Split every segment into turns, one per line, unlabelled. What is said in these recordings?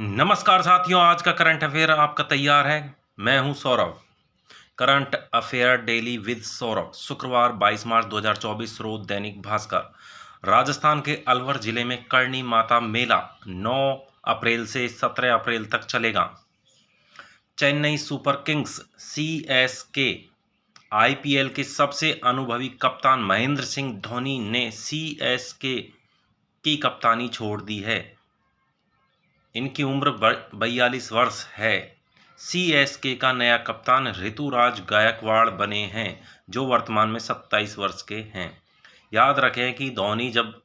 नमस्कार साथियों, आज का करंट अफेयर आपका तैयार है। मैं हूं Saurabh. Current affair daily with Saurabh, शुक्रवार 22 मार्च 2024, रोज दैनिक भास्कर। राजस्थान के अलवर जिले में करणी माता मेला 9 अप्रैल से 17 अप्रैल तक चलेगा। Chennai super Kings CSK IPL के सबसे अनुभवी कप्तान महेंद्र सिंह धोनी ने सीएसके की कप्तानी छोड़ दी है। इनकी उम्र 42 वर्ष है। सीएसके का नया कप्तान ऋतुराज गायकवाड़ बने हैं, जो वर्तमान में 27 वर्ष के हैं। याद रखें कि धोनी जब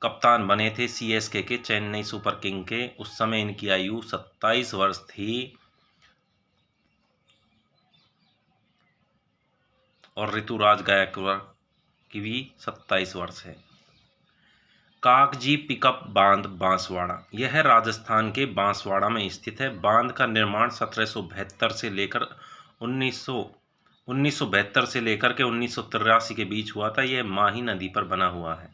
कप्तान बने थे सीएसके के, चेन्नई सुपर किंग के, उस समय इनकी आयु 27 वर्ष थी और ऋतुराज गायकवाड़ की भी 27 वर्ष है। कागजी पिकअप बांध बांसवाड़ा, यह राजस्थान के बांसवाड़ा में स्थित है। बांध का निर्माण 1772 से लेकर 1972 से लेकर के 1983 के बीच हुआ था। यह माही नदी पर बना हुआ है।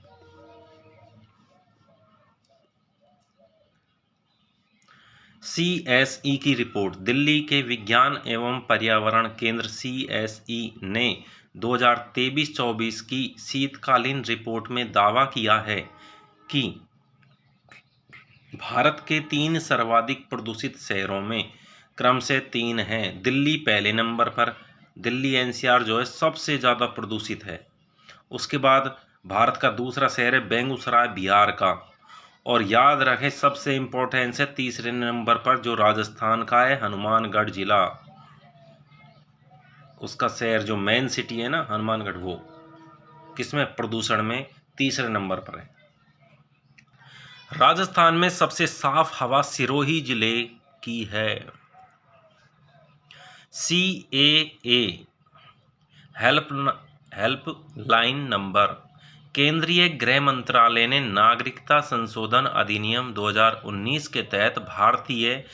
सीएसई की रिपोर्ट। दिल्ली के विज्ञान एवं पर्यावरण केंद्र सीएसई ने 2023-24 की शीतकालीन रिपोर्ट में दावा किया है कि भारत के 3 सर्वाधिक प्रदूषित शहरों में क्रम से 3 हैं। दिल्ली पहले नंबर पर, दिल्ली एनसीआर जो है सबसे ज़्यादा प्रदूषित है। उसके बाद भारत का दूसरा शहर है बेगूसराय बिहार का। और याद रखें, सबसे इम्पोर्टेंस है तीसरे नंबर पर जो राजस्थान का है, हनुमानगढ़ जिला। उसका शहर जो मेन सिटी है ना, हनुमानगढ़, वो किसमें प्रदूषण में तीसरे नंबर पर है। राजस्थान में सबसे साफ हवा सिरोही जिले की है। CAA helpline number. केंद्रीय गृह मंत्रालय ने नागरिकता संशोधन अधिनियम 2019 के तहत भारतीय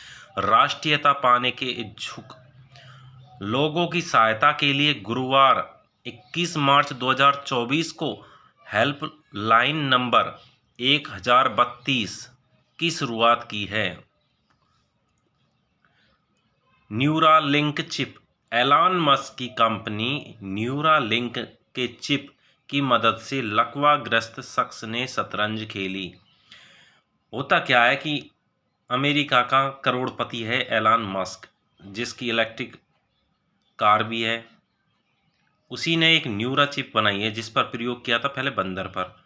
राष्ट्रीयता पाने के इच्छुक लोगों की सहायता के लिए गुरुवार 21 मार्च 2024 को हेल्पलाइन नंबर 1032 की शुरुआत की है। Neuralink chip. एलन मस्क की कंपनी न्यूरालिंक के चिप की मदद से लकवाग्रस्त शख्स ने शतरंज खेली। होता क्या है कि अमेरिका का करोड़पति है एलन मस्क, जिसकी इलेक्ट्रिक कार भी है। उसी ने एक न्यूरा चिप बनाई है, जिस पर प्रयोग किया था पहले बंदर पर।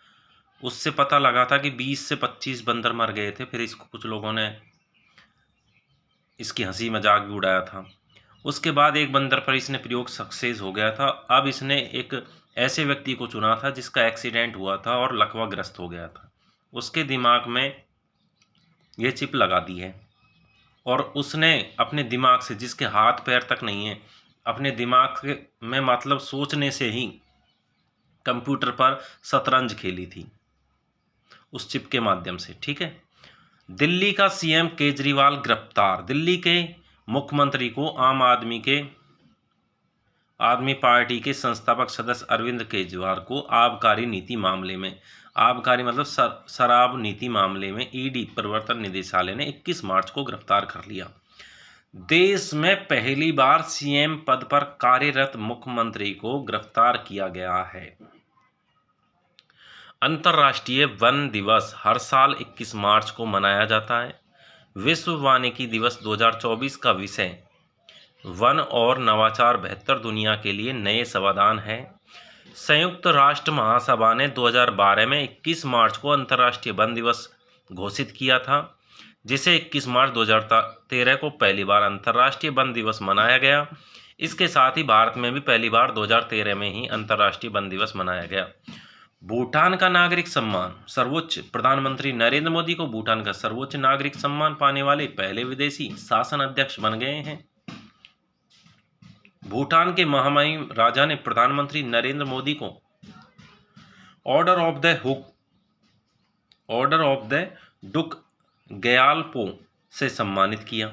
उससे पता लगा था कि 20 से 25 बंदर मर गए थे। फिर इसको कुछ लोगों ने इसकी हंसी मजाक भी उड़ाया था। उसके बाद एक बंदर पर इसने प्रयोग सक्सेस हो गया था। अब इसने एक ऐसे व्यक्ति को चुना था जिसका एक्सीडेंट हुआ था और लकवाग्रस्त हो गया था। उसके दिमाग में यह चिप लगा दी है और उसने अपने दिमाग से, जिसके हाथ पैर तक नहीं है, अपने दिमाग में मतलब सोचने से ही कंप्यूटर पर शतरंज खेली थी उस चिप के माध्यम से। ठीक है। दिल्ली का सीएम केजरीवाल गिरफ्तार। दिल्ली के मुख्यमंत्री को आदमी पार्टी के संस्थापक सदस्य अरविंद केजरीवाल को आबकारी नीति मामले में, आबकारी मतलब शराब नीति मामले में ईडी प्रवर्तन निदेशालय ने 21 मार्च को गिरफ्तार कर लिया। देश में पहली बार सीएम पद पर कार्यरत मुख्यमंत्री को गिरफ्तार किया गया है। अंतर्राष्ट्रीय वन दिवस हर साल 21 मार्च को मनाया जाता है। विश्व वानिकी दिवस 2024 का विषय वन और नवाचार बेहतर दुनिया के लिए नए समाधान है। संयुक्त राष्ट्र महासभा ने 2012 में 21 मार्च को अंतर्राष्ट्रीय वन दिवस घोषित किया था, जिसे 21 मार्च 2013 को पहली बार अंतर्राष्ट्रीय वन दिवस मनाया गया। इसके साथ ही भारत में भी पहली बार 2013 में ही अंतर्राष्ट्रीय वन दिवस मनाया गया। भूटान का नागरिक सम्मान सर्वोच्च। प्रधानमंत्री नरेंद्र मोदी को भूटान का सर्वोच्च नागरिक सम्मान पाने वाले पहले विदेशी शासन अध्यक्ष बन गए हैं। भूटान के महामहिम राजा ने प्रधानमंत्री नरेंद्र मोदी को ऑर्डर ऑफ द डुक ग्यालपो से सम्मानित किया।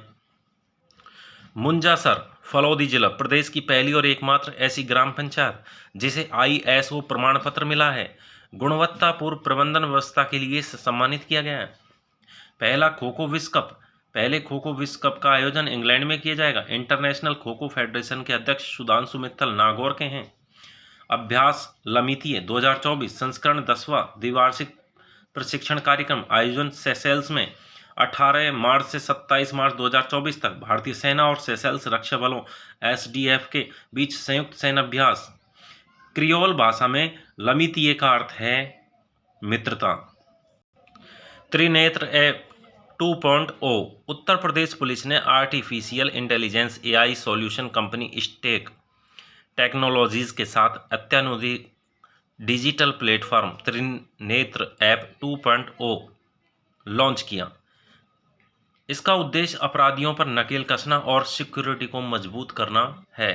मुंजासर फलौदी जिला प्रदेश की पहली और एकमात्र ऐसी ग्राम पंचायत जिसे आईएसओ प्रमाण पत्र मिला है। गुणवत्तापूर्ण प्रबंधन व्यवस्था के लिए सम्मानित किया गया है। पहला खो खो विश्व कप पहले खो खो विश्व कप का आयोजन इंग्लैंड में किया जाएगा। इंटरनेशनल खो खो फेडरेशन के अध्यक्ष सुधांशु मित्तल नागौर के हैं। अभ्यास लमितीय 2024 संस्करण 10वां द्विवार्षिक प्रशिक्षण कार्यक्रम आयोजन सेशेल्स में 18 मार्च से 27 मार्च 2024 तक। भारतीय सेना और सेशेल्स रक्षा बलों एसडीएफ के बीच संयुक्त सैन्य अभ्यास। क्रियोल भाषा में लमितीय का अर्थ है मित्रता। त्रिनेत्र ऐप 2.0 उत्तर प्रदेश पुलिस ने artificial intelligence AI solution company Staqu technologies के साथ अत्याधुनिक digital platform Trinetra app 2.0 launch किया। इसका उद्देश्य अपराधियों पर नकेल कसना और सिक्योरिटी को मजबूत करना है।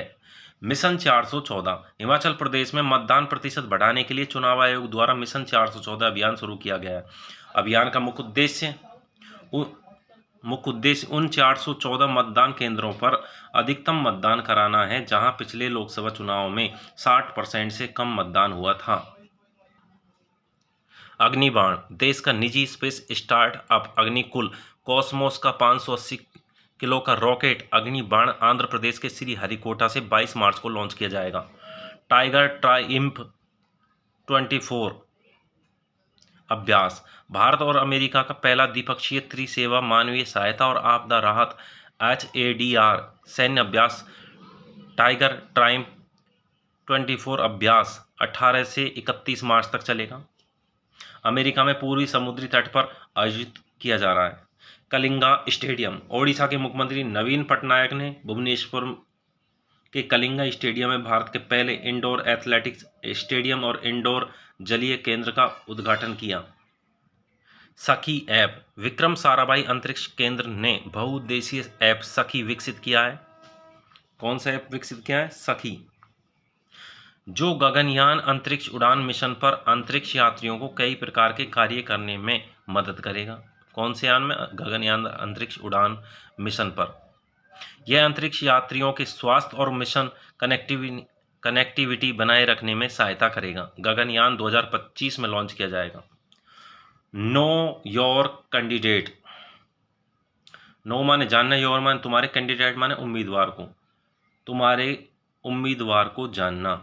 मिशन 414 हिमाचल प्रदेश में मतदान प्रतिशत बढ़ाने के लिए चुनाव आयोग द्वारा मिशन 414 अभियान शुरू किया गया है। अभियान का मुख्य उद्देश्य उन 414 मतदान केंद्रों पर अधिकतम मतदान कराना है जहां पिछले लोकसभा चुनाव में 60% से कम मतदान हुआ था। अग्निबाण देश का निजी स्पेस स्टार्टअप अग्निकुल कॉस्मोस का 580 किलो का रॉकेट अग्निबाण आंध्र प्रदेश के श्रीहरिकोटा से 22 मार्च को लॉन्च किया जाएगा। टाइगर ट्राइम्फ 24 अभ्यास भारत और अमेरिका का पहला द्विपक्षीय त्रिसेवा मानवीय सहायता और आपदा राहत HADR सैन्य अभ्यास टाइगर ट्राइम्फ 24 अभ्यास 18 से 31 मार्च तक चलेगा। अमेरिका में पूर्वी समुद्री तट पर आयोजित किया जा रहा है। कलिंगा स्टेडियम ओडिशा के मुख्यमंत्री नवीन पटनायक ने भुवनेश्वर के कलिंगा स्टेडियम में भारत के पहले इंडोर एथलेटिक्स स्टेडियम और इंडोर जलीय केंद्र का उद्घाटन किया। सखी ऐप विक्रम साराभाई अंतरिक्ष केंद्र ने बहुउद्देशीय ऐप सखी विकसित किया है। कौन सा ऐप विकसित किया है? सखी, जो गगनयान अंतरिक्ष उड़ान मिशन पर अंतरिक्ष यात्रियों को कई प्रकार के कार्य करने में मदद करेगा। कौन से यान में? गगनयान अंतरिक्ष उड़ान मिशन पर। यह अंतरिक्ष यात्रियों के स्वास्थ्य और मिशन कनेक्टिविटी बनाए रखने में सहायता करेगा। गगनयान 2025 में लॉन्च किया जाएगा। नो योर कैंडिडेट, नो माने जानना, योर माने तुम्हारे, कैंडिडेट माने उम्मीदवार को, तुम्हारे उम्मीदवार को जानना।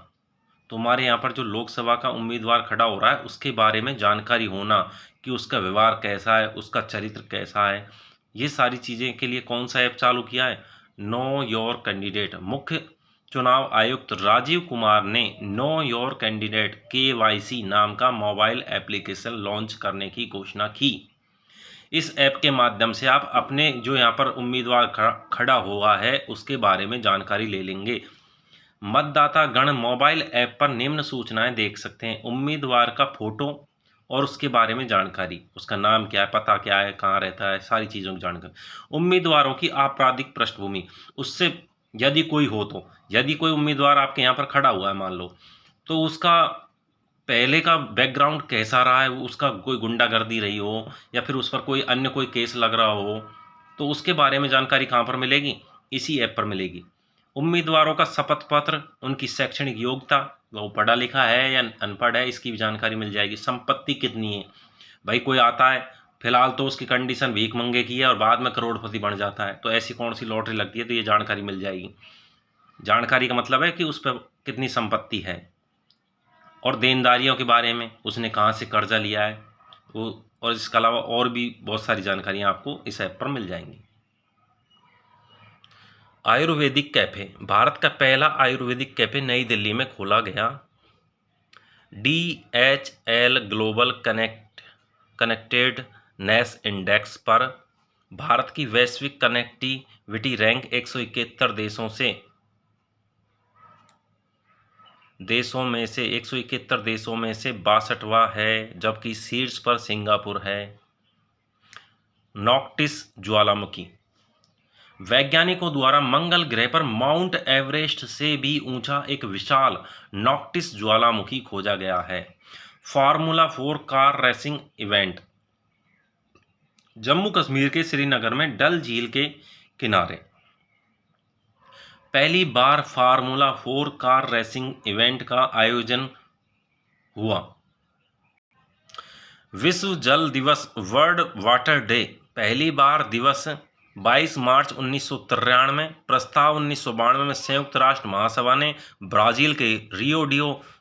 तुम्हारे यहाँ पर जो लोकसभा का उम्मीदवार खड़ा हो रहा है उसके बारे में जानकारी होना कि उसका व्यवहार कैसा है, उसका चरित्र कैसा है, ये सारी चीज़ें के लिए कौन सा ऐप चालू किया है? Know your candidate. मुख्य चुनाव आयुक्त राजीव कुमार ने नो योर कैंडिडेट KYC नाम का मोबाइल एप्लीकेशन लॉन्च करने की घोषणा की। इस ऐप के माध्यम से आप अपने जो यहाँ पर उम्मीदवार खड़ा हुआ है उसके बारे में जानकारी ले लेंगे। मतदाता गण मोबाइल ऐप पर निम्न सूचनाएं देख सकते हैं। उम्मीदवार का फोटो और उसके बारे में जानकारी, उसका नाम क्या है, पता क्या है, कहाँ रहता है, सारी चीज़ों की जानकारी। उम्मीदवारों की आपराधिक पृष्ठभूमि, उससे यदि कोई हो तो, यदि कोई उम्मीदवार आपके यहाँ पर खड़ा हुआ है मान लो, तो उसका पहले का बैकग्राउंड कैसा रहा है, उसका कोई गुंडागर्दी रही हो या फिर उस पर कोई अन्य कोई केस लग रहा हो, तो उसके बारे में जानकारी कहाँ पर मिलेगी? इसी ऐप पर मिलेगी। उम्मीदवारों का शपथ पत्र, उनकी शैक्षणिक योग्यता, वो पढ़ा लिखा है या अनपढ़ है, इसकी भी जानकारी मिल जाएगी। संपत्ति कितनी है, भाई कोई आता है फिलहाल तो उसकी कंडीशन भीख मंगे की है और बाद में करोड़पति बन जाता है, तो ऐसी कौन सी लॉटरी लगती है, तो ये जानकारी मिल जाएगी। जानकारी का मतलब है कि उस पर कितनी संपत्ति है, और देनदारियों के बारे में, उसने कहाँ से कर्जा लिया है वो, और इसके अलावा और भी बहुत सारी जानकारियाँ आपको इस ऐप पर मिल जाएंगी। आयुर्वेदिक कैफ़े, भारत का पहला आयुर्वेदिक कैफ़े नई दिल्ली में खोला गया। DHL ग्लोबल कनेक्टेडनेस इंडेक्स पर भारत की वैश्विक कनेक्टिविटी रैंक 171 देशों में से 62वां है, जबकि शीर्ष पर सिंगापुर है। नॉक्टिस ज्वालामुखी, वैज्ञानिकों द्वारा मंगल ग्रह पर माउंट एवरेस्ट से भी ऊंचा एक विशाल नॉक्टिस ज्वालामुखी खोजा गया है। Formula 4 car racing event, Jammu Kashmir के श्रीनगर में डल झील के किनारे पहली बार फार्मूला 4 कार रेसिंग इवेंट का आयोजन हुआ। विश्व जल दिवस, वर्ल्ड वाटर डे, पहली बार दिवस 22 मार्च 1993 प्रस्ताव 1992 में संयुक्त राष्ट्र महासभा ने ब्राजील के रियो डी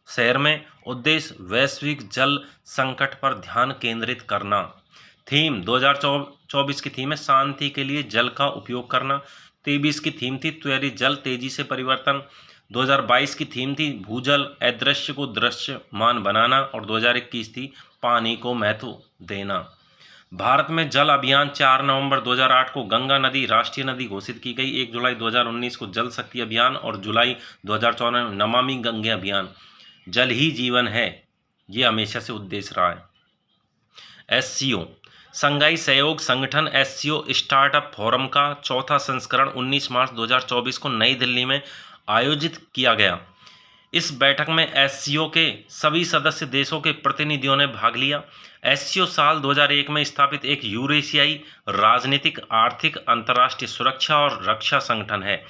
शहर में उद्देश्य वैश्विक जल संकट पर ध्यान केंद्रित करना। थीम 2024 की थीम है शांति के लिए जल का उपयोग करना। 23 की थीम थी त्वरित जल तेजी से परिवर्तन। 2022 की थीम थी भूजल अदृश्य को दृश्यमान बनाना और 2021 थी पानी को महत्व देना। भारत में जल अभियान 4 नवंबर 2008 को गंगा नदी राष्ट्रीय नदी घोषित की गई। 1 जुलाई 2019 को जल शक्ति अभियान और जुलाई 2014 में नमामि गंगे अभियान। जल ही जीवन है, ये हमेशा से उद्देश्य रहा है। SCO संघाई सहयोग संगठन SCO स्टार्टअप फोरम का चौथा संस्करण 19 मार्च 2024 को नई दिल्ली में आयोजित किया गया। इस बैठक में SCO के सभी सदस्य देशों के प्रतिनिधियों ने भाग लिया। SCO साल 2001 में स्थापित एक यूरेशियाई राजनीतिक, आर्थिक, अंतर्राष्ट्रीय सुरक्षा और रक्षा संगठन है।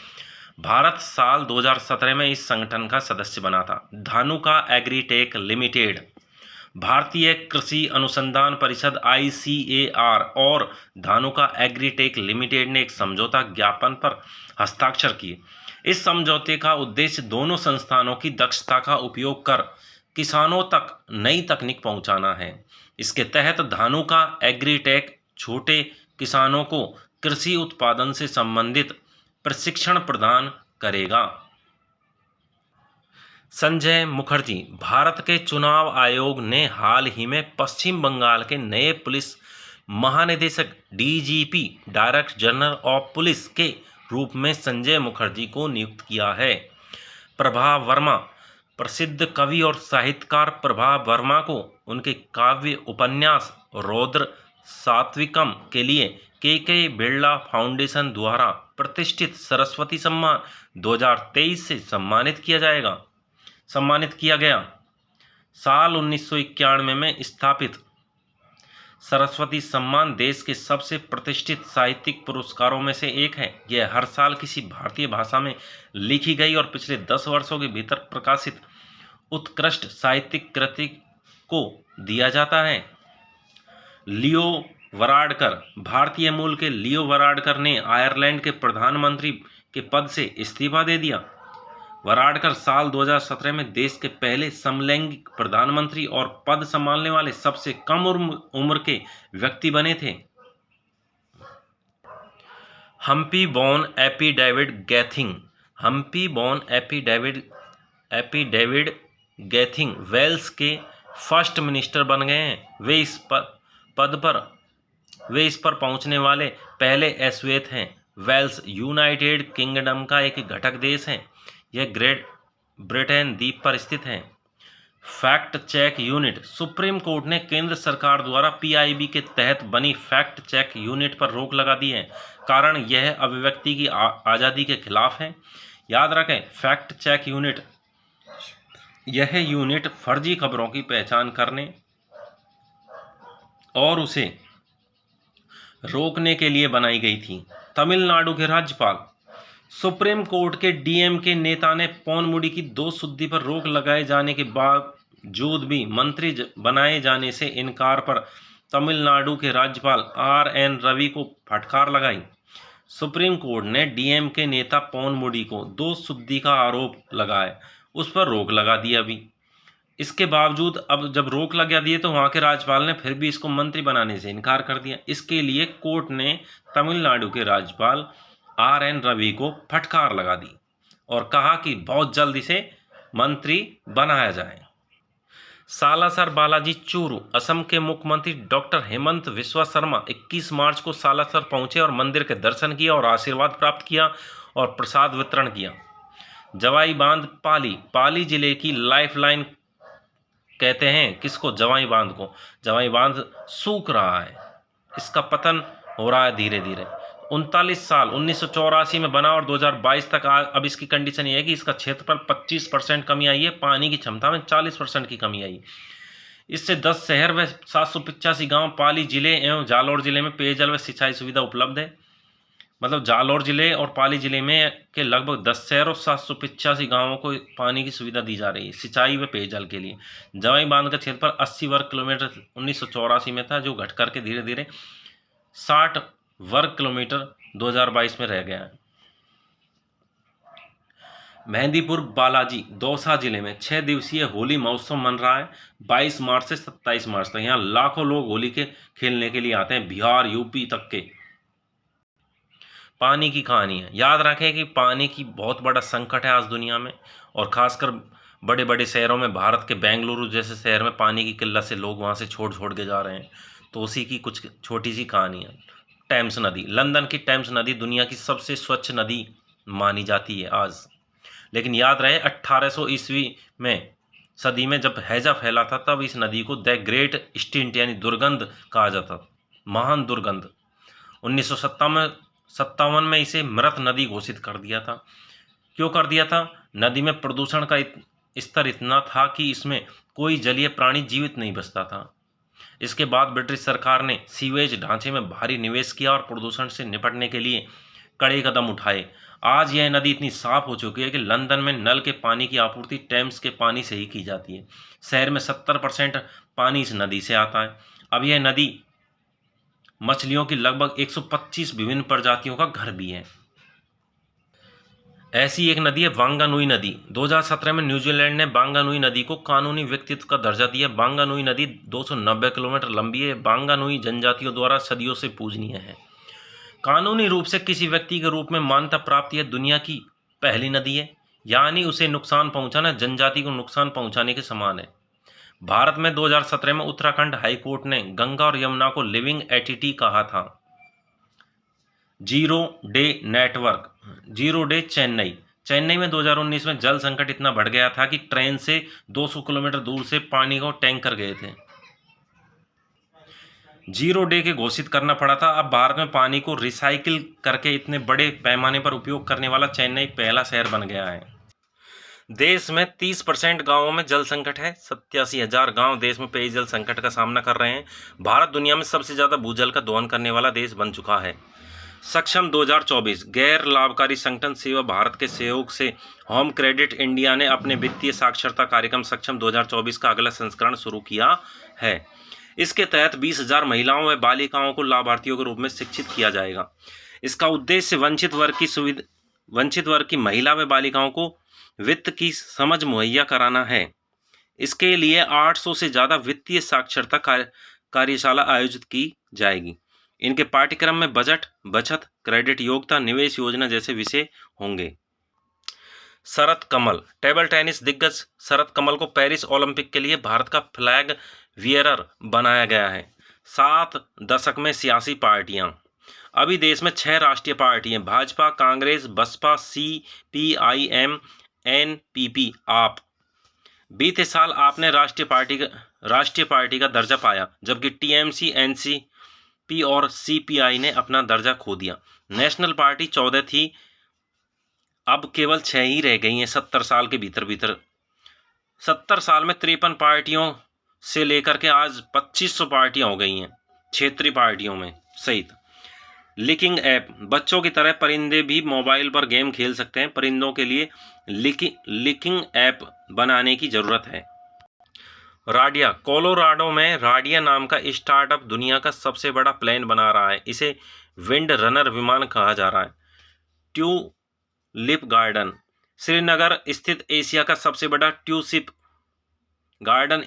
भारत साल 2017 में इस संगठन का सदस्य बना था। धानुका एग्रीटेक लिमिटेड, भारतीय कृषि अनुसंधान परिषद ICAR और धानुका एग्रीटेक लिमिटेड ने एक समझौता ज्ञापन पर हस्ताक्षर किए। इस समझौते का उद्देश्य दोनों संस्थानों की दक्षता का उपयोग कर किसानों तक नई तकनीक पहुंचाना है। इसके तहत धानुका एग्रीटेक छोटे किसानों को कृषि उत्पादन से संबंधित प्रशिक्षण प्रदान करेगा। संजय मुखर्जी, भारत के चुनाव आयोग ने हाल ही में पश्चिम बंगाल के नए पुलिस महानिदेशक DGP director general of police के रूप में संजय मुखर्जी को नियुक्त किया है। प्रभा वर्मा, प्रसिद्ध कवि और साहित्यकार प्रभा वर्मा को उनके काव्य उपन्यास रौद्र सात्विकम के लिए KK बिरला फाउंडेशन द्वारा प्रतिष्ठित सरस्वती सम्मान 2023 से सम्मानित किया गया। साल 1991 में स्थापित सरस्वती सम्मान देश के सबसे प्रतिष्ठित साहित्यिक पुरस्कारों में से एक है। यह हर साल किसी भारतीय भाषा में लिखी गई और पिछले 10 वर्षों के भीतर प्रकाशित उत्कृष्ट साहित्यिक कृति को दिया जाता है। लियो वराडकर, भारतीय मूल के लियो वराडकर ने आयरलैंड के प्रधानमंत्री के पद से इस्तीफा दे दिया। वराडकर साल 2017 में देश के पहले समलैंगिक प्रधानमंत्री और पद संभालने वाले सबसे कम उम्र के व्यक्ति बने थे। हम्पी बॉर्न एपी डेविड गैथिंग, हम्पी बॉर्न एपी डेविड गैथिंग वेल्स के फर्स्ट मिनिस्टर बन गए हैं। वे इस पर पहुंचने वाले पहले श्वेत हैं। वेल्स यूनाइटेड किंगडम का एक घटक देश है। यह ग्रेट ब्रिटेन द्वीप पर स्थित है। Fact check unit, supreme court ने केंद्र सरकार द्वारा PIB के तहत बनी फैक्ट चेक यूनिट पर रोक लगा दी है। कारण यह अभिव्यक्ति की आज़ादी के खिलाफ है। याद रखें, फैक्ट चेक यूनिट, यह यूनिट फर्जी खबरों की पहचान करने और उसे रोकने के लिए बनाई गई थी। तमिलनाडु के राज्यपाल, सुप्रीम कोर्ट के DMK नेता ने पौनमुड़ी की 2 शुद्धि पर रोक लगाए जाने के बावजूद भी मंत्री बनाए जाने से इनकार पर तमिलनाडु के राज्यपाल RN रवि को फटकार लगाई। सुप्रीम कोर्ट ने DMK नेता पौनमुड़ी को 2 शुद्धि का आरोप लगाए, उस पर रोक लगा दी। अभी इसके बावजूद अब जब रोक लगा दिए तो वहाँ के राज्यपाल ने फिर भी इसको मंत्री बनाने से इनकार कर दिया। इसके लिए कोर्ट ने तमिलनाडु के राज्यपाल RN रवि को फटकार लगा दी और कहा कि बहुत जल्द इसे मंत्री बनाया जाए। सालासर बालाजी चूरू, असम के मुख्यमंत्री डॉक्टर हेमंत बिस्वा शर्मा 21 मार्च को सालासर पहुंचे और मंदिर के दर्शन किया और आशीर्वाद प्राप्त किया और प्रसाद वितरण किया। जवाई बांध पाली जिले की लाइफलाइन कहते हैं किसको? जवाई बांध को। जवाई बांध सूख रहा है, इसका पतन हो रहा है धीरे धीरे। 39 साल 1984 में बना और 2022 तक अब इसकी कंडीशन ये है कि इसका क्षेत्रफल 25% कमी आई है, पानी की क्षमता में 40% की कमी आई। इससे 10 शहर व 785 गांव पाली जिले एवं जालौर जिले में पेयजल व सिंचाई सुविधा उपलब्ध है। मतलब जालौर जिले और पाली जिले में के लगभग 10 शहर और 785 गांवों को पानी की सुविधा दी जा रही है सिंचाई व पेयजल के लिए। जवाई बांध का क्षेत्रफल 80 वर्ग किलोमीटर 1984 में था, जो घट करके धीरे धीरे 60 वर्ग किलोमीटर 2022 में रह गया है। मेहंदीपुर बालाजी दौसा जिले में 6 दिवसीय होली महोत्सव मन रहा है 22 मार्च से 27 मार्च तक। यहाँ लाखों लोग होली के खेलने के लिए आते हैं, बिहार यूपी तक के। पानी की कहानी है। याद रखें कि पानी की बहुत बड़ा संकट है आज दुनिया में, और खासकर बड़े बड़े शहरों में, भारत के बेंगलुरु जैसे शहर में पानी की किल्लत से लोग वहाँ से छोड़ के जा रहे हैं। तो उसी की कुछ छोटी सी कहानी है। टेम्स नदी, लंदन की टेम्स नदी दुनिया की सबसे स्वच्छ नदी मानी जाती है आज। लेकिन याद रहे 1800 ईस्वी में सदी में जब हैजा फैला था, तब इस नदी को द ग्रेट स्टिंट यानी दुर्गंध कहा जाता, महान दुर्गंध। 1957 में इसे मृत नदी घोषित कर दिया था। क्यों कर दिया था? नदी में प्रदूषण का स्तर इतना था कि इसमें कोई जलीय प्राणी जीवित नहीं बचता था। इसके बाद ब्रिटिश सरकार ने सीवेज ढांचे में भारी निवेश किया और प्रदूषण से निपटने के लिए कड़े कदम उठाए। आज यह नदी इतनी साफ हो चुकी है कि लंदन में नल के पानी की आपूर्ति टेम्स के पानी से ही की जाती है। शहर में 70% पानी इस नदी से आता है। अब यह नदी मछलियों की लगभग 125 विभिन्न प्रजातियों का घर भी है। ऐसी एक नदी है वांगानुई नदी। 2017 में न्यूजीलैंड ने वांगानुई नदी को कानूनी व्यक्तित्व का दर्जा दिया। वांगानुई नदी 290 किलोमीटर लंबी है। वांगानुई जनजातियों द्वारा सदियों से पूजनीय है। कानूनी रूप से किसी व्यक्ति के रूप में मान्यता प्राप्त यह दुनिया की पहली नदी है, यानी उसे नुकसान पहुंचाना जनजाति को नुकसान पहुंचाने के समान है। भारत में 2017 में उत्तराखंड हाई कोर्ट ने गंगा और यमुना को लिविंग एंटिटी कहा था। Zero day network, zero day Chennai में 2019 में जल संकट इतना बढ़ गया था कि ट्रेन से 200 किलोमीटर दूर से पानी को टैंकर गए थे। जीरो डे के घोषित करना पड़ा था। अब भारत में पानी को रिसाइकिल करके इतने बड़े पैमाने पर उपयोग करने वाला चेन्नई पहला शहर बन गया है। देश में 30% गांवों में जल संकट है। 87,000 गांव देश में पेयजल संकट का सामना कर रहे हैं। भारत दुनिया में सबसे ज़्यादा भूजल का दोहन करने वाला देश बन चुका है। सक्षम 2024 गैर लाभकारी संगठन सेवा भारत के सहयोग से होम क्रेडिट इंडिया ने अपने वित्तीय साक्षरता कार्यक्रम सक्षम 2024 का अगला संस्करण शुरू किया है। इसके तहत 20,000 महिलाओं व बालिकाओं को लाभार्थियों के रूप में शिक्षित किया जाएगा। इसका उद्देश्य वंचित वर्ग की महिला व बालिकाओं को वित्त की समझ मुहैया कराना है। इसके लिए 800 से ज़्यादा वित्तीय साक्षरता कार्यशाला आयोजित की जाएगी। इनके पाठ्यक्रम में बजट, बचत, क्रेडिट योग्यता, निवेश योजना जैसे विषय होंगे। शरत कमल, टेबल टेनिस दिग्गज शरत कमल को पेरिस ओलंपिक के लिए भारत का फ्लैग वियरर बनाया गया है। 7 दशक में सियासी पार्टियां। अभी देश में 6 राष्ट्रीय पार्टी हैं: भाजपा, कांग्रेस, बसपा, CPIM, NPP, आप। बीते साल आपने राष्ट्रीय पार्टी का दर्जा पाया, जबकि TMC, NCP और CPI ने अपना दर्जा खो दिया। नेशनल पार्टी 14 थी, अब केवल 6 ही रह गई हैं 70 साल के भीतर। 70 साल में 53 पार्टियों से लेकर के आज 2500 पार्टियां हो गई हैं क्षेत्रीय पार्टियों में सहित। लिकिंग ऐप, बच्चों की तरह परिंदे भी मोबाइल पर गेम खेल सकते हैं। परिंदों के लिए लिकिंग ऐप बनाने की ज़रूरत है। राडिया, कोलोराडो में राडिया नाम का स्टार्टअप दुनिया का सबसे बड़ा प्लेन बना रहा है। इसे विंड रनर विमान कहा जा रहा है। ट्यूलिप गार्डन, श्रीनगर स्थित एशिया का सबसे बड़ा tulip garden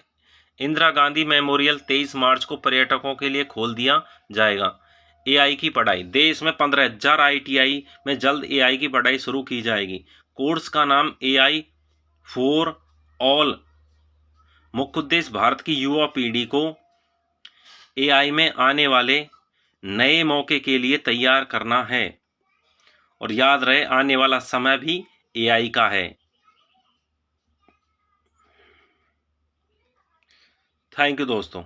Indira Gandhi memorial 23 मार्च को पर्यटकों के लिए खोल दिया जाएगा। AI की पढ़ाई, देश में 15,000 ITI में जल्द AI की पढ़ाई शुरू की जाएगी। कोर्स का नाम AI फॉर ऑल। मुख्य उद्देश्य भारत की युवा पीढ़ी को AI में आने वाले नए मौके के लिए तैयार करना है। और याद रहे, आने वाला समय भी AI का है। थैंक यू दोस्तों।